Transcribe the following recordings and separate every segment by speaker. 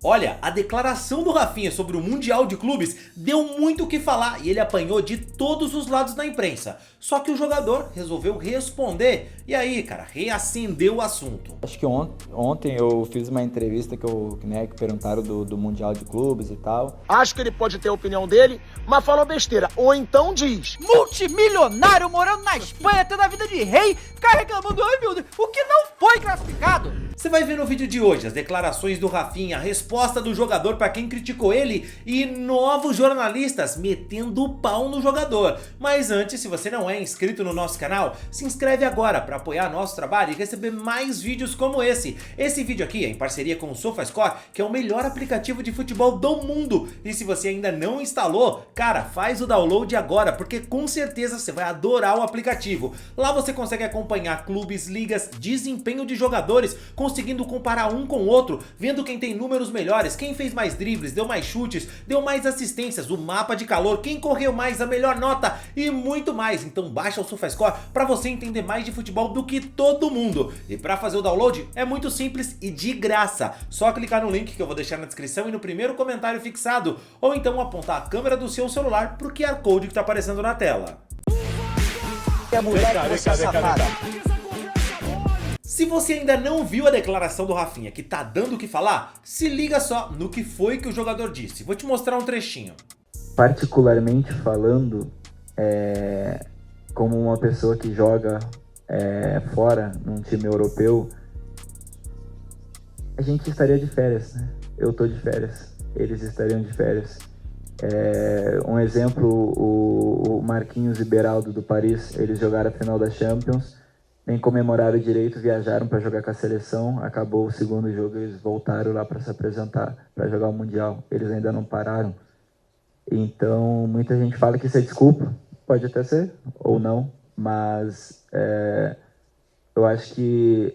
Speaker 1: Olha, a declaração do Rafinha sobre o Mundial de Clubes deu muito o que falar e ele apanhou de todos os lados da imprensa. Só que o jogador resolveu responder e aí, cara, reacendeu o assunto.
Speaker 2: Acho que ontem eu fiz uma entrevista que perguntaram do Mundial de Clubes e tal.
Speaker 3: Acho que ele pode ter a opinião dele, mas falou besteira. Ou então diz:
Speaker 4: multimilionário morando na Espanha, tendo a vida de rei, ficar reclamando, ai meu Deus, o que não foi classificado.
Speaker 1: Você vai ver no vídeo de hoje as declarações do Rafinha, a resposta do jogador para quem criticou ele e novos jornalistas metendo o pau no jogador. Mas antes, se você não é inscrito no nosso canal, se inscreve agora para apoiar nosso trabalho e receber mais vídeos como esse. Esse vídeo aqui é em parceria com o SofaScore, que é o melhor aplicativo de futebol do mundo. E se você ainda não instalou, cara, faz o download agora, porque com certeza você vai adorar o aplicativo. Lá você consegue acompanhar clubes, ligas, desempenho de jogadores, conseguindo comparar um com o outro, vendo quem tem números melhores, quem fez mais dribles, deu mais chutes, deu mais assistências, o mapa de calor, quem correu mais, a melhor nota e muito mais. Então baixa o SofaScore para você entender mais de futebol do que todo mundo. E para fazer o download é muito simples e de graça. Só clicar no link que eu vou deixar na descrição e no primeiro comentário fixado, ou então apontar a câmera do seu celular pro QR Code que tá aparecendo na tela. Se você ainda não viu a declaração do Rafinha, que tá dando o que falar, se liga só no que foi que o jogador disse. Vou te mostrar um trechinho.
Speaker 2: Particularmente falando, como uma pessoa que joga fora, num time europeu, a gente estaria de férias, né? Eu tô de férias, eles estariam de férias. Um exemplo, o Marquinhos e Beraldo do Paris, eles jogaram a final da Champions, nem comemoraram direito, viajaram para jogar com a seleção, acabou o segundo jogo, eles voltaram lá para se apresentar, para jogar o Mundial, eles ainda não pararam. Então, muita gente fala que isso é desculpa, pode até ser, ou não, mas eu acho que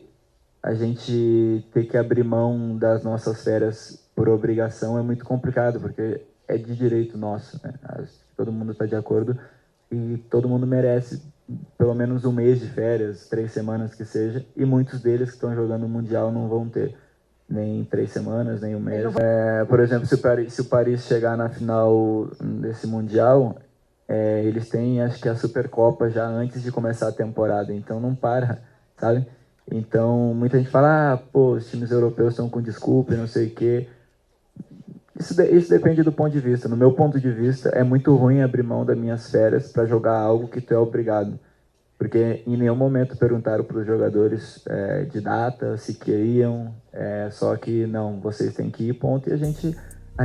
Speaker 2: a gente ter que abrir mão das nossas férias por obrigação é muito complicado, porque é de direito nosso, né? Todo mundo está de acordo e todo mundo merece pelo menos um mês de férias, 3 semanas que seja, e muitos deles que estão jogando o Mundial não vão ter nem 3 semanas, nem um mês. Por exemplo, se o Paris chegar na final desse Mundial, eles têm, acho que a Supercopa já antes de começar a temporada, então não para, sabe? Então, muita gente fala, os times europeus estão com desculpa e não sei o quê. Isso depende do ponto de vista. No meu ponto de vista, é muito ruim abrir mão das minhas férias para jogar algo que tu é obrigado. Porque em nenhum momento perguntaram para os jogadores de data, se queriam, só que não, vocês têm que ir, ponto, e a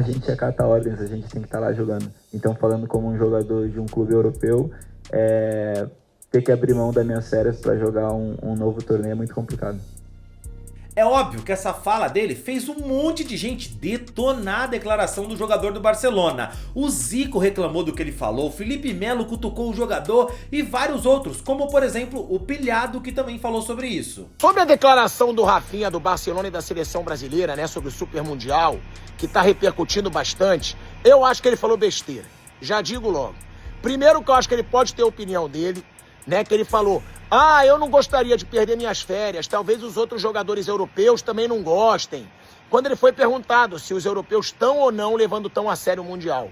Speaker 2: gente acata ordens, a gente tem que estar lá jogando. Então, falando como um jogador de um clube europeu, ter que abrir mão das minhas férias para jogar um novo torneio é muito complicado.
Speaker 1: É óbvio que essa fala dele fez um monte de gente detonar a declaração do jogador do Barcelona. O Zico reclamou do que ele falou, o Felipe Melo cutucou o jogador e vários outros, como por exemplo o Pilhado, que também falou sobre isso.
Speaker 3: Sobre a declaração do Rafinha do Barcelona e da seleção brasileira, né, sobre o Super Mundial, que tá repercutindo bastante, eu acho que ele falou besteira. Já digo logo. Primeiro que eu acho que ele pode ter a opinião dele, né, que ele falou: eu não gostaria de perder minhas férias, talvez os outros jogadores europeus também não gostem. Quando ele foi perguntado se os europeus estão ou não levando tão a sério o Mundial.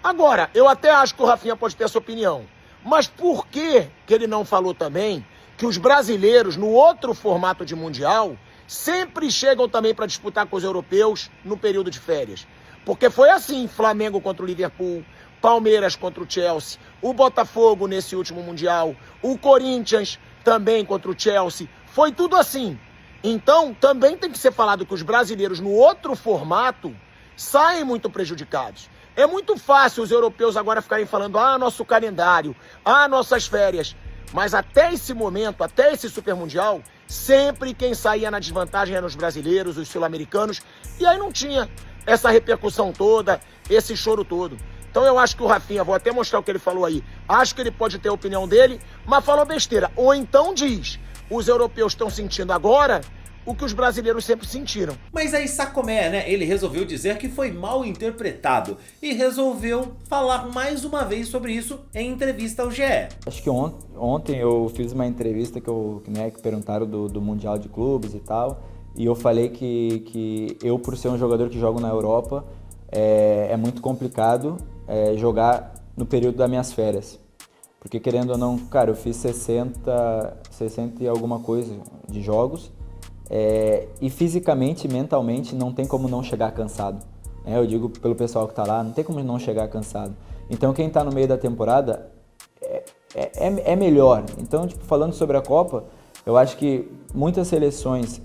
Speaker 3: Agora, eu até acho que o Rafinha pode ter essa opinião, mas por que ele não falou também que os brasileiros, no outro formato de Mundial, sempre chegam também para disputar com os europeus no período de férias? Porque foi assim, Flamengo contra o Liverpool, Palmeiras contra o Chelsea, o Botafogo nesse último Mundial, o Corinthians também contra o Chelsea, foi tudo assim. Então, também tem que ser falado que os brasileiros no outro formato saem muito prejudicados. É muito fácil os europeus agora ficarem falando, nosso calendário, nossas férias. Mas até esse momento, até esse Super Mundial, sempre quem saía na desvantagem eram os brasileiros, os sul-americanos, e aí não tinha essa repercussão toda, esse choro todo. Então eu acho que o Rafinha, vou até mostrar o que ele falou aí, acho que ele pode ter a opinião dele, mas falou besteira. Ou então diz, os europeus estão sentindo agora o que os brasileiros sempre sentiram.
Speaker 1: Mas aí Sacomé, né, ele resolveu dizer que foi mal interpretado e resolveu falar mais uma vez sobre isso em entrevista ao GE.
Speaker 2: Acho que ontem eu fiz uma entrevista que perguntaram do Mundial de Clubes e tal. e eu falei que eu, por ser um jogador que jogo na Europa, é muito complicado jogar no período das minhas férias. Porque querendo ou não, cara, eu fiz 60 e alguma coisa de jogos, e fisicamente, mentalmente, não tem como não chegar cansado. Eu digo pelo pessoal que tá lá, não tem como não chegar cansado. Então quem tá no meio da temporada é melhor. Então, tipo, falando sobre a Copa, eu acho que muitas seleções,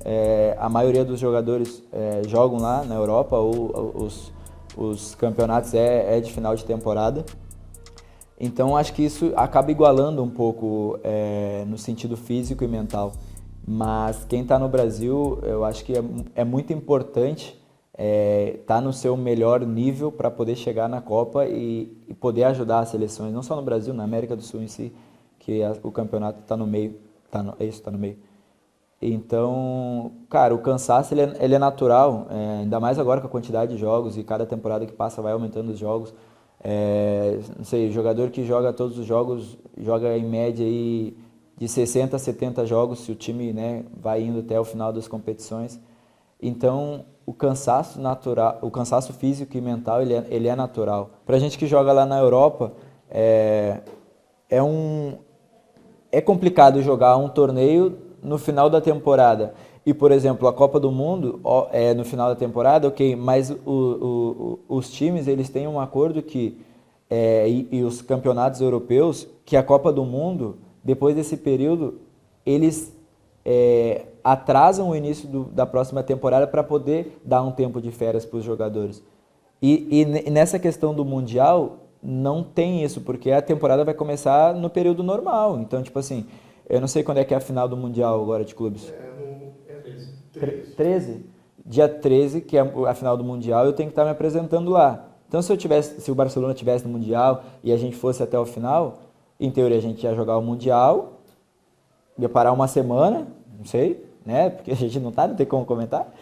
Speaker 2: a maioria dos jogadores jogam lá na Europa, ou os campeonatos de final de temporada. Então acho que isso acaba igualando um pouco no sentido físico e mental. Mas quem está no Brasil, eu acho que é muito importante estar no seu melhor nível para poder chegar na Copa e poder ajudar as seleções, não só no Brasil, na América do Sul em si, que o campeonato está no meio. Tá no meio. Então, cara, o cansaço ele é natural, ainda mais agora com a quantidade de jogos e cada temporada que passa vai aumentando os jogos. Não sei, o jogador que joga todos os jogos joga em média aí de 60 a 70 jogos se o time, né, vai indo até o final das competições. Então, o cansaço natural, o cansaço físico e mental, ele é natural. Pra gente que joga lá na Europa, é complicado jogar um torneio no final da temporada. E, por exemplo, a Copa do Mundo no final da temporada, ok, mas os times eles têm um acordo que, e os campeonatos europeus, que a Copa do Mundo, depois desse período, eles atrasam o início da próxima temporada para poder dar um tempo de férias para os jogadores. E nessa questão do Mundial, não tem isso, porque a temporada vai começar no período normal. Então, tipo assim, eu não sei quando é que é a final do Mundial agora de clubes. 13? Dia 13, que é a final do Mundial, eu tenho que estar me apresentando lá. Então, se o Barcelona estivesse no Mundial e a gente fosse até o final, em teoria a gente ia jogar o Mundial, ia parar uma semana, não sei, né? Porque a gente não tem como comentar.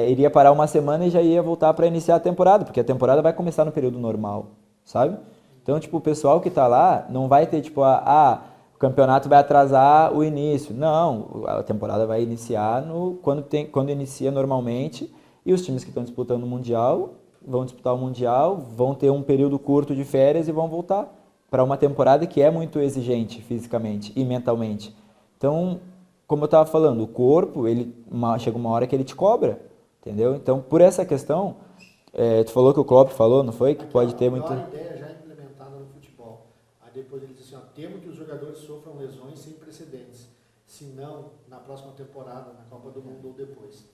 Speaker 2: Iria parar uma semana e já ia voltar para iniciar a temporada, porque a temporada vai começar no período normal, sabe? Então, tipo, o pessoal que tá lá não vai ter, tipo, o campeonato vai atrasar o início. Não, a temporada vai iniciar quando inicia normalmente, e os times que estão disputando o Mundial vão disputar o Mundial, vão ter um período curto de férias e vão voltar para uma temporada que é muito exigente fisicamente e mentalmente. Então, como eu estava falando, o corpo, chega uma hora que ele te cobra, entendeu? Então, por essa questão, tu falou que o Klopp falou, não foi? Que pode ter muito...
Speaker 5: A ideia já implementada no futebol. Aí depois ele disse assim, temo que os jogadores sofram lesões sem precedentes, se não na próxima temporada, na Copa do Mundo ou depois.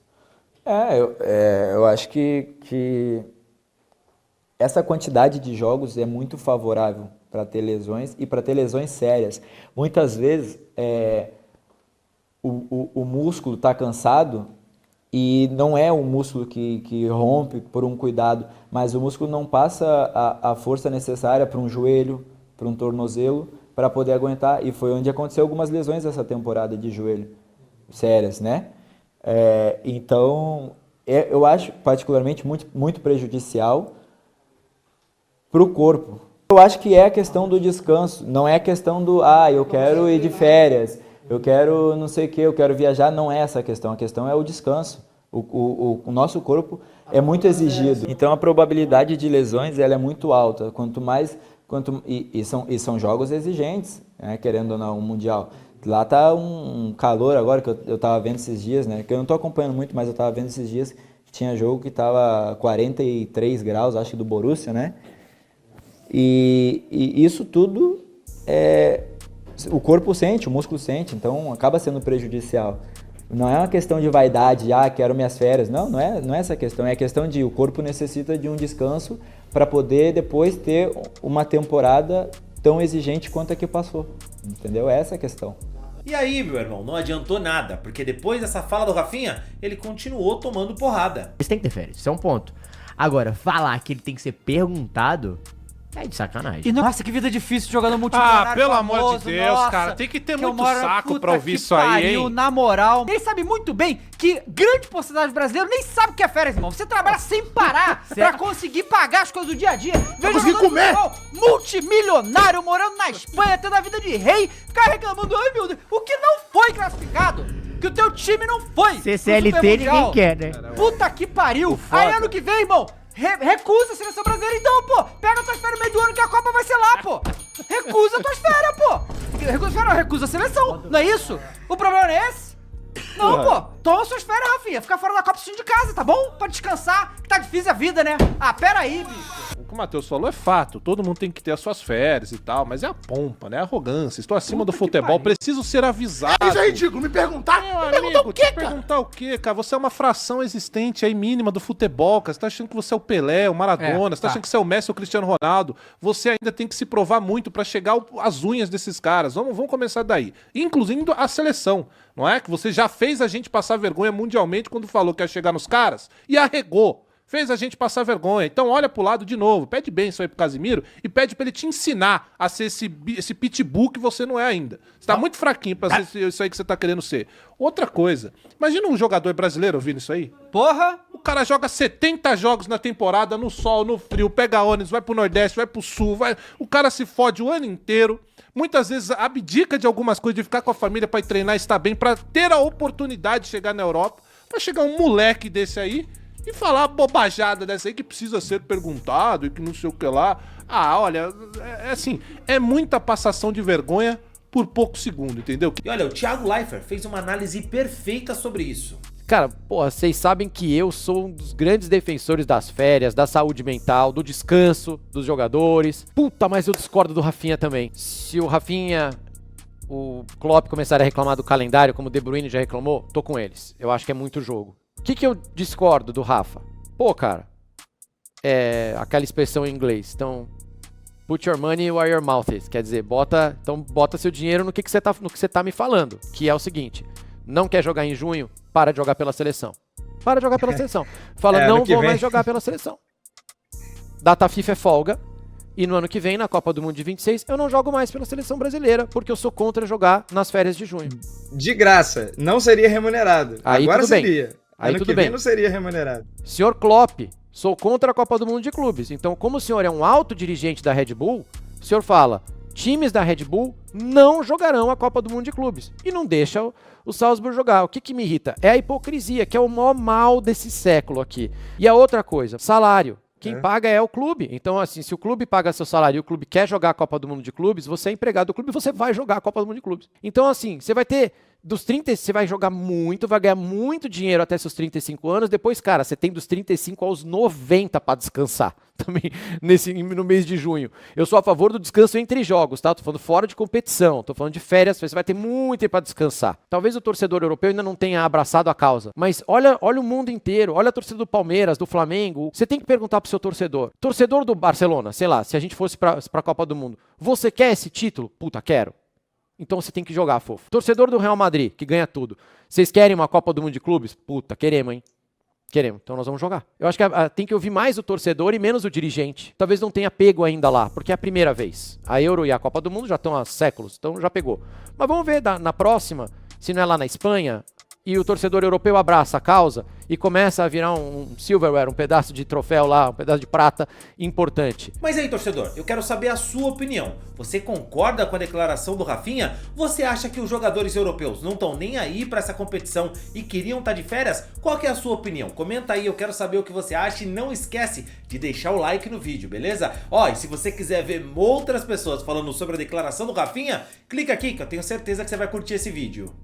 Speaker 2: Eu acho que essa quantidade de jogos é muito favorável para ter lesões e para ter lesões sérias. Muitas vezes o músculo está cansado e não é o músculo que rompe por um cuidado, mas o músculo não passa a força necessária para um joelho, para um tornozelo, para poder aguentar. E foi onde aconteceu algumas lesões essa temporada de joelho, sérias, né? Então, eu acho particularmente muito, muito prejudicial para o corpo. Eu acho que é a questão do descanso, não é a questão do, eu quero ir de férias, eu quero não sei o que, eu quero viajar, não é essa a questão é o descanso. O nosso corpo é muito exigido, então a probabilidade de lesões ela é muito alta, e são jogos exigentes, né, querendo ou não, um Mundial. Lá tá um calor agora, que eu tava vendo esses dias, né, que eu não tô acompanhando muito, mas eu tava vendo esses dias que tinha jogo que tava 43 graus, acho que do Borussia, né, e isso tudo o corpo sente, o músculo sente, então acaba sendo prejudicial. Não é uma questão de vaidade, quero minhas férias. Não é essa a questão. É a questão de o corpo necessita de um descanso para poder depois ter uma temporada tão exigente quanto a que passou. Entendeu? É essa a questão.
Speaker 1: E aí, meu irmão, não adiantou nada, porque depois dessa fala do Rafinha, ele continuou tomando porrada.
Speaker 6: Eles têm que ter férias, isso é um ponto. Agora, falar que ele tem que ser perguntado... é de sacanagem.
Speaker 4: E nossa, que vida difícil de jogar no multimilionário
Speaker 7: pelo
Speaker 4: famoso,
Speaker 7: amor de Deus,
Speaker 4: nossa,
Speaker 7: cara. Tem que ter muito saco pra ouvir isso aí, hein?
Speaker 4: Na moral. Ele sabe muito bem que grande porcentagem de brasileiro nem sabe o que é férias, irmão. Você trabalha sem parar pra conseguir pagar as coisas do dia a dia.
Speaker 7: Pra conseguir comer.
Speaker 4: Multimilionário, morando na Espanha, tendo a vida de rei, ficar reclamando, ai meu Deus, o que não foi classificado? que o teu time não foi.
Speaker 6: CCLT ninguém quer, né?
Speaker 4: Puta que pariu. Aí ano que vem, irmão, recusa a seleção brasileira então, pô. Pega tuas férias no meio do ano que a Copa vai ser lá, pô. Recusa tuas férias, pô. Recusa a seleção, não é isso? O problema não é esse? Não, pô. Toma suas férias, Rafinha. Fica fora da Copa assistindo de casa, tá bom? Pra descansar, que tá difícil a vida, né? Ah, pera aí, bicho.
Speaker 7: O que o Matheus falou é fato, todo mundo tem que ter as suas férias e tal, mas é a pompa, né? A arrogância. Estou acima do futebol, preciso ser avisado.
Speaker 8: Isso é ridículo, me perguntar?
Speaker 7: Perguntar o quê, cara? Perguntar o quê, cara? Você é uma fração existente aí mínima do futebol, cara. Você tá achando que você é o Pelé, o Maradona, você tá achando que você é o Messi, o Cristiano Ronaldo. Você ainda tem que se provar muito pra chegar às unhas desses caras. Vamos começar daí. Inclusive a seleção, não é? Que você já fez a gente passar vergonha mundialmente quando falou que ia chegar nos caras e arregou. Fez a gente passar vergonha. Então olha pro lado de novo, pede bênção aí pro Casimiro e pede pra ele te ensinar a ser esse pitbull que você não é ainda. Você tá muito fraquinho pra ser isso aí que você tá querendo ser. Outra coisa, imagina um jogador brasileiro ouvindo isso aí.
Speaker 4: Porra!
Speaker 7: O cara joga 70 jogos na temporada, no sol, no frio, pega ônibus, vai pro Nordeste, vai pro Sul, o cara se fode o ano inteiro. Muitas vezes abdica de algumas coisas, de ficar com a família pra ir treinar e estar bem, pra ter a oportunidade de chegar na Europa. Vai chegar um moleque desse aí e falar bobajada dessa aí que precisa ser perguntado e que não sei o que lá. Ah, olha, assim, é muita passação de vergonha por pouco segundo, entendeu?
Speaker 1: E olha, o Thiago Leifert fez uma análise perfeita sobre isso.
Speaker 9: Cara, porra, vocês sabem que eu sou um dos grandes defensores das férias, da saúde mental, do descanso dos jogadores. Puta, mas eu discordo do Rafinha também. Se o Rafinha, o Klopp começarem a reclamar do calendário, como o De Bruyne já reclamou, tô com eles. Eu acho que é muito jogo. O que eu discordo do Rafa? Pô, cara, aquela expressão em inglês. Então, put your money where your mouth is. Quer dizer, bota seu dinheiro no que você tá me falando. Que é o seguinte, não quer jogar em junho? Para de jogar pela seleção. Para de jogar pela seleção. Fala, não vou mais jogar pela seleção. Data FIFA é folga. E no ano que vem, na Copa do Mundo de 26, eu não jogo mais pela seleção brasileira, porque eu sou contra jogar nas férias de junho.
Speaker 10: De graça. Não seria remunerado.
Speaker 9: Aí
Speaker 10: agora
Speaker 9: tudo bem.
Speaker 10: seria.
Speaker 9: Aí
Speaker 10: ano
Speaker 9: tudo
Speaker 10: que
Speaker 9: bem.
Speaker 10: vem não seria remunerado.
Speaker 9: Senhor Klopp, sou contra a Copa do Mundo de clubes. Então, como o senhor é um alto dirigente da Red Bull, o senhor fala, times da Red Bull não jogarão a Copa do Mundo de clubes. E não deixa o Salzburg jogar. O que me irrita? É a hipocrisia, que é o maior mal desse século aqui. E a outra coisa, salário. Quem paga é o clube. Então, assim, se o clube paga seu salário e o clube quer jogar a Copa do Mundo de clubes, você é empregado do clube e você vai jogar a Copa do Mundo de clubes. Então, assim, você vai ter... Dos 30, você vai jogar muito, vai ganhar muito dinheiro até seus 35 anos. Depois, cara, você tem dos 35 aos 90 pra descansar. Também no mês de junho. Eu sou a favor do descanso entre jogos, tá? Tô falando fora de competição, tô falando de férias, você vai ter muito tempo pra descansar. Talvez o torcedor europeu ainda não tenha abraçado a causa, mas olha o mundo inteiro, olha a torcida do Palmeiras, do Flamengo. Você tem que perguntar pro seu torcedor. Torcedor do Barcelona, sei lá, se a gente fosse pra Copa do Mundo, você quer esse título? Puta, quero. Então você tem que jogar, fofo. Torcedor do Real Madrid, que ganha tudo. Vocês querem uma Copa do Mundo de clubes? Puta, queremos, hein? Queremos. Então nós vamos jogar. Eu acho que tem que ouvir mais o torcedor e menos o dirigente. Talvez não tenha pego ainda lá, porque é a primeira vez. A Euro e a Copa do Mundo já estão há séculos, então já pegou. Mas vamos ver na próxima, se não é lá na Espanha, e o torcedor europeu abraça a causa e começa a virar um silverware, um pedaço de troféu lá, um pedaço de prata importante.
Speaker 1: Mas aí, torcedor, eu quero saber a sua opinião. Você concorda com a declaração do Rafinha? Você acha que os jogadores europeus não estão nem aí pra essa competição e queriam estar de férias? Qual que é a sua opinião? Comenta aí, eu quero saber o que você acha e não esquece de deixar o like no vídeo, beleza? Ó, e se você quiser ver outras pessoas falando sobre a declaração do Rafinha, clica aqui que eu tenho certeza que você vai curtir esse vídeo.